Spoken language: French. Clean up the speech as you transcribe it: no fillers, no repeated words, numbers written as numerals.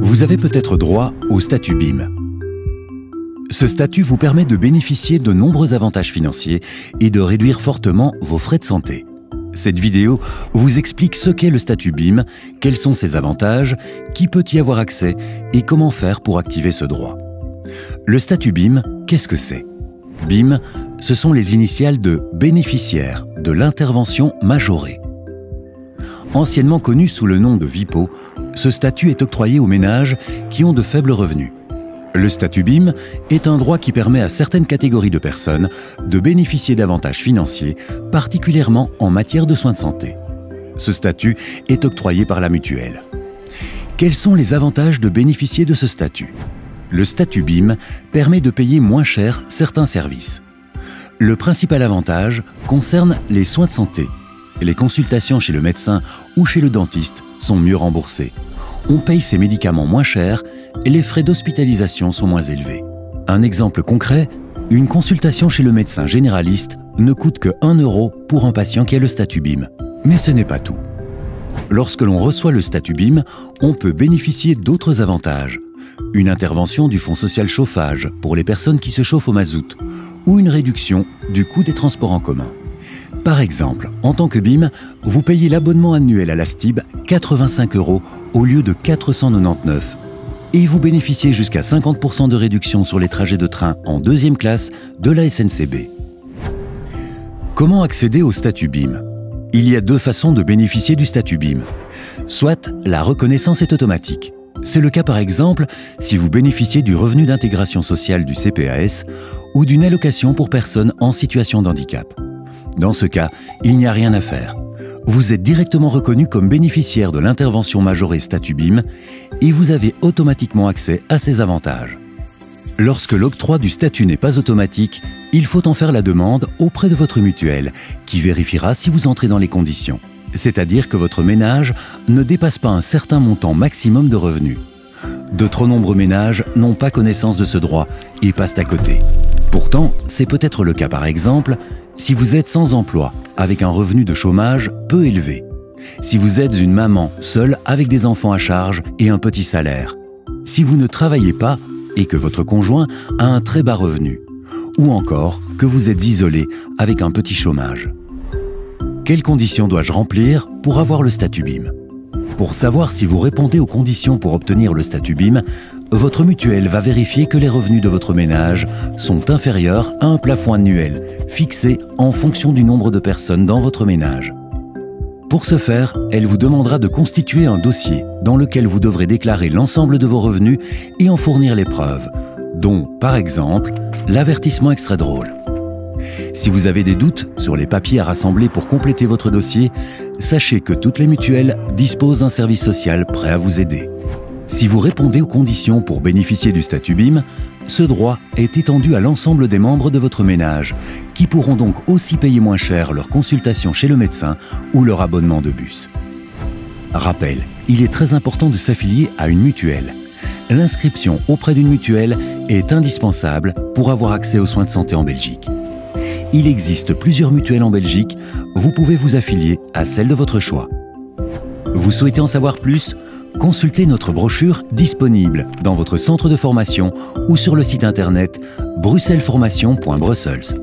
Vous avez peut-être droit au statut BIM. Ce statut vous permet de bénéficier de nombreux avantages financiers et de réduire fortement vos frais de santé. Cette vidéo vous explique ce qu'est le statut BIM, quels sont ses avantages, qui peut y avoir accès et comment faire pour activer ce droit. Le statut BIM, qu'est-ce que c'est? BIM, ce sont les initiales de bénéficiaire de l'intervention majorée. Anciennement connu sous le nom de VIPO, ce statut est octroyé aux ménages qui ont de faibles revenus. Le statut BIM est un droit qui permet à certaines catégories de personnes de bénéficier d'avantages financiers, particulièrement en matière de soins de santé. Ce statut est octroyé par la mutuelle. Quels sont les avantages de bénéficier de ce statut? Le statut BIM permet de payer moins cher certains services. Le principal avantage concerne les soins de santé. Les consultations chez le médecin ou chez le dentiste sont mieux remboursées. On paye ses médicaments moins cher et les frais d'hospitalisation sont moins élevés. Un exemple concret, une consultation chez le médecin généraliste ne coûte que 1 € pour un patient qui a le statut BIM. Mais ce n'est pas tout. Lorsque l'on reçoit le statut BIM, on peut bénéficier d'autres avantages. Une intervention du Fonds social chauffage pour les personnes qui se chauffent au mazout ou une réduction du coût des transports en commun. Par exemple, en tant que BIM, vous payez l'abonnement annuel à la STIB 85 € au lieu de 499 et vous bénéficiez jusqu'à 50% de réduction sur les trajets de train en 2e classe de la SNCB. Comment accéder au statut BIM? Il y a 2 façons de bénéficier du statut BIM. Soit la reconnaissance est automatique. C'est le cas par exemple si vous bénéficiez du revenu d'intégration sociale du CPAS ou d'une allocation pour personnes en situation de handicap. Dans ce cas, il n'y a rien à faire. Vous êtes directement reconnu comme bénéficiaire de l'intervention majorée statut BIM et vous avez automatiquement accès à ces avantages. Lorsque l'octroi du statut n'est pas automatique, il faut en faire la demande auprès de votre mutuelle qui vérifiera si vous entrez dans les conditions. C'est-à-dire que votre ménage ne dépasse pas un certain montant maximum de revenus. De trop nombreux ménages n'ont pas connaissance de ce droit et passent à côté. Pourtant, c'est peut-être le cas par exemple si vous êtes sans emploi, avec un revenu de chômage peu élevé. Si vous êtes une maman seule avec des enfants à charge et un petit salaire. Si vous ne travaillez pas et que votre conjoint a un très bas revenu. Ou encore que vous êtes isolé avec un petit chômage. Quelles conditions dois-je remplir pour avoir le statut BIM? Pour savoir si vous répondez aux conditions pour obtenir le statut BIM, votre mutuelle va vérifier que les revenus de votre ménage sont inférieurs à un plafond annuel fixé en fonction du nombre de personnes dans votre ménage. Pour ce faire, elle vous demandera de constituer un dossier dans lequel vous devrez déclarer l'ensemble de vos revenus et en fournir les preuves, dont, par exemple, l'avertissement extrait drôle. Si vous avez des doutes sur les papiers à rassembler pour compléter votre dossier, sachez que toutes les mutuelles disposent d'un service social prêt à vous aider. Si vous répondez aux conditions pour bénéficier du statut BIM, ce droit est étendu à l'ensemble des membres de votre ménage, qui pourront donc aussi payer moins cher leur consultation chez le médecin ou leur abonnement de bus. Rappel, il est très important de s'affilier à une mutuelle. L'inscription auprès d'une mutuelle est indispensable pour avoir accès aux soins de santé en Belgique. Il existe plusieurs mutuelles en Belgique, vous pouvez vous affilier à celle de votre choix. Vous souhaitez en savoir plus? Consultez notre brochure disponible dans votre centre de formation ou sur le site internet bruxellesformation.brussels.